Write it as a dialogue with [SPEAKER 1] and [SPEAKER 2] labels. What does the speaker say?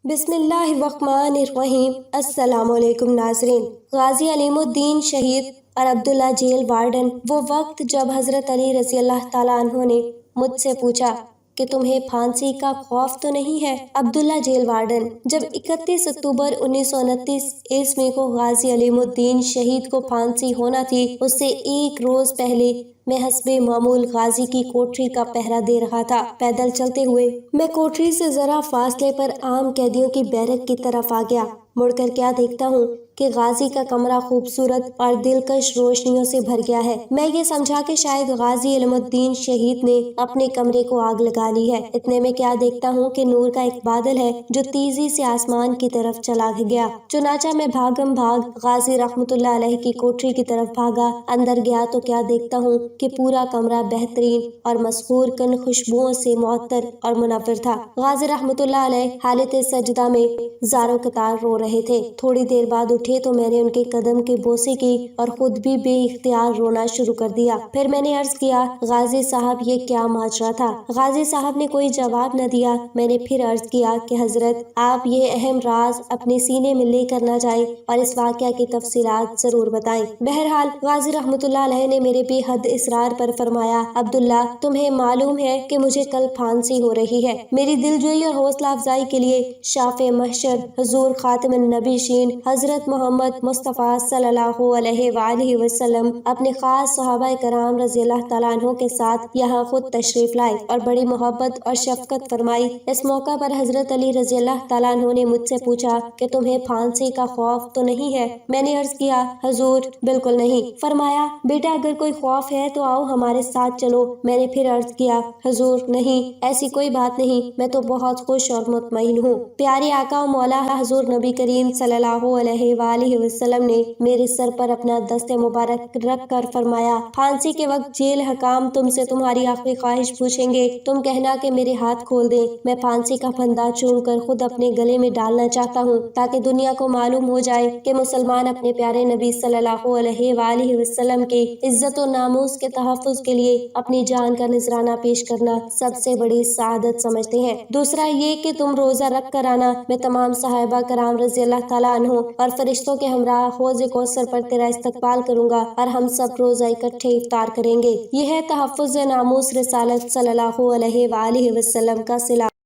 [SPEAKER 1] بسم اللہ الرحمن الرحیم۔ السلام علیکم ناظرین۔ غازی علیم الدین شہید اور عبداللہ جیل وارڈن۔ وہ وقت جب حضرت علی رضی اللہ تعالیٰ عنہ نے مجھ سے پوچھا کہ تمہیں پھانسی کا خوف تو نہیں ہے؟ عبداللہ جیل وارڈن۔ جب 31 اکتوبر 1929 عیسوی کو غازی علیم الدین شہید کو پھانسی ہونا تھی، اس سے ایک روز پہلے میں حسب معمول غازی کی کوٹری کا پہرا دے رہا تھا۔ پیدل چلتے ہوئے میں کوٹری سے ذرا فاصلے پر عام قیدیوں کی بیرک کی طرف آ گیا۔ مڑ کر کیا دیکھتا ہوں کہ غازی کا کمرہ خوبصورت اور دلکش روشنیوں سے بھر گیا ہے۔ میں یہ سمجھا کہ شاید غازی علیم الدین شہید نے اپنے کمرے کو آگ لگا لی ہے۔ اتنے میں کیا دیکھتا ہوں کہ نور کا ایک بادل ہے جو تیزی سے آسمان کی طرف چلا گیا۔ چنانچہ میں بھاگم بھاگ غازی رحمۃ اللہ علیہ کی کوٹری کی طرف بھاگا۔ اندر گیا تو کیا دیکھتا ہوں کہ پورا کمرہ بہترین اور مسحور کن خوشبوؤں سے معطر اور منور تھا۔ غازی رحمۃ اللہ علیہ حالت سجدہ میں زاروں قطار رو رہے تھے۔ تھوڑی دیر بعد اٹھے تو میں نے ان کے قدم کے بوسے کی اور خود بھی بے اختیار رونا شروع کر دیا۔ پھر میں نے عرض کیا، غازی صاحب یہ کیا ماجرا تھا؟ غازی صاحب نے کوئی جواب نہ دیا۔ میں نے پھر عرض کیا کہ حضرت آپ یہ اہم راز اپنے سینے میں لے کر نہ جائیں اور اس واقعہ کی تفصیلات ضرور بتائیں۔ بہرحال غازی رحمۃ اللہ علیہ نے میرے بے حد اصرار پر فرمایا، عبداللہ تمہیں معلوم ہے کہ مجھے کل پھانسی ہو رہی ہے۔ میری دلجوئی اور حوصلہ افزائی کے لیے شافع محشر حضور خاتم النبیین حضرت محمد مصطفیٰ صلی اللہ علیہ وآلہ وسلم اپنے خاص صحابہ کرام رضی اللہ تعالیٰ عنہ کے ساتھ یہاں خود تشریف لائے اور بڑی محبت اور شفقت فرمائی۔ اس موقع پر حضرت علی رضی اللہ تعالیٰ عنہ نے مجھ سے پوچھا کہ تمہیں پھانسی کا خوف تو نہیں ہے؟ میں نے عرض کیا، حضور بالکل نہیں۔ فرمایا، بیٹا اگر کوئی خوف ہے تو آؤ ہمارے ساتھ چلو۔ میں نے پھر عرض کیا، حضور نہیں، ایسی کوئی بات نہیں، میں تو بہت خوش اور مطمئن ہوں۔ پیارے آقا و مولا حضور نبی کریم صلی اللہ علیہ وآلہ وسلم نے میرے سر پر اپنا دست مبارک رکھ کر فرمایا، پھانسی کے وقت جیل حکام تم سے تمہاری آخری خواہش پوچھیں گے، تم کہنا کہ میرے ہاتھ کھول دیں۔ میں پھانسی کا پھندا چوم کر خود اپنے گلے میں ڈالنا چاہتا ہوں تاکہ دنیا کو معلوم ہو جائے کہ مسلمان اپنے پیارے نبی صلی اللہ علیہ وآلہ وسلم کی عزت و ناموس کے تحفظ کے لیے اپنی جان کا نذرانہ پیش کرنا سب سے بڑی سعادت سمجھتے ہیں۔ دوسرا یہ کہ تم روزہ رکھ کر آنا۔ میں تمام صحابہ کرام رضی اللہ تعالیٰ عنہ اور فرشتوں کے ہمراہ حوض کوثر پر تیرا استقبال کروں گا اور ہم سب روزہ اکٹھے افطار کریں گے۔ یہ ہے تحفظ ناموس رسالت صلی اللہ علیہ وآلہ وسلم کا صلہ۔